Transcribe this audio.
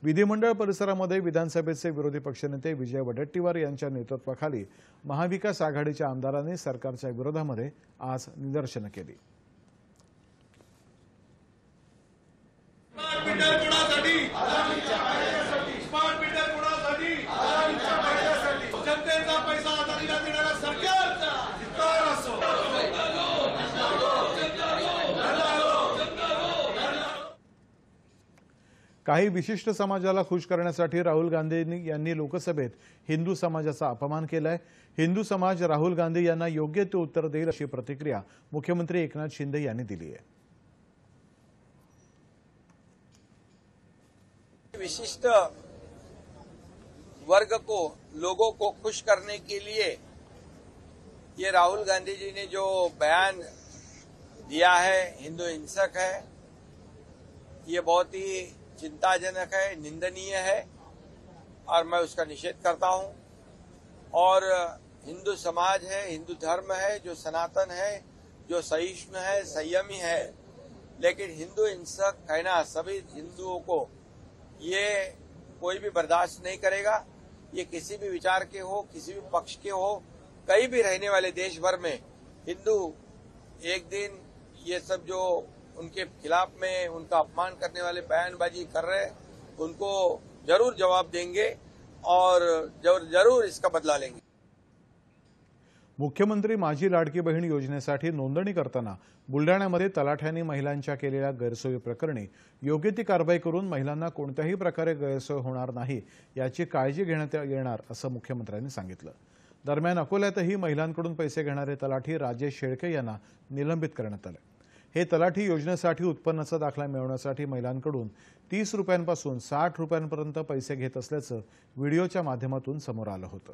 विधिमंडळ परिसरामध्ये विधानसभेचे विरोधी पक्षनेते विजय वडेट्टीवार यांच्या नेतृत्वाखाली महाविकास आघाडीच्या आमदारांनी सरकारच्या विरोधामध्ये आज निदर्शनं केली। काही विशिष्ट समाजाला खुश करण्यासाठी राहुल गांधी यांनी लोकसभेत हिंदू समाजाचा अपमान केलाय। हिंदू समाज राहुल गांधी यांना योग्य ते उत्तर देईल अशी प्रतिक्रिया मुख्यमंत्री एकनाथ शिंदे यांनी दिली आहे। विशिष्ट वर्ग को, लोगों को खुश करने के लिए ये राहुल गांधी जी ने जो बयान दिया है, हिंदू हिंसक है, ये बहुत ही चिंताजनक है, निंदनीय है और मैं उसका निषेध करता हूं। और हिंदू समाज है, हिंदू धर्म है जो सनातन है, जो सहिष्णु है, संयमी है, लेकिन हिंदू हिंसक कहना सभी हिंदुओं को ये कोई भी बर्दाश्त नहीं करेगा। ये किसी भी विचार के हो, किसी भी पक्ष के हो, कहीं भी रहने वाले देश भर में हिंदू एक दिन ये सब जो उनके खिलाफ में उनका अपमान करने वाले बयानबाजी कर रहे हैं, उनको जरूर जवाब देंगे और जरूर इसका बदला लेंगे। मुख्यमंत्री माझी लाडकी बहीण योजनेसाठी नोंदणी करताना बुलढाण्यामध्ये तलाठ्यांनी महिलांच्या केलेल्या गैरसोयी प्रकरणी योग्य ती कारवाई करून महिलांना कोणत्याही प्रकारे गैरसोय होणार नाही याची काळजी घेण्यात येणार असं मुख्यमंत्र्यांनी सांगितलं। दरम्यान अकोल्यातही महिलांकडून पैसे घेणारे तलाठी राजेश शेळके यांना निलंबित करण्यात आले। हे तलाठी योजनेसाठी उत्पन्नाचा दाखला मिळवण्यासाठी महिलांकडून 30 रुपयांपासून 60 रुपयांपर्यंत पैसे घेत असल्याचं व्हिडिओच्या माध्यमातून समोर आलं होतं।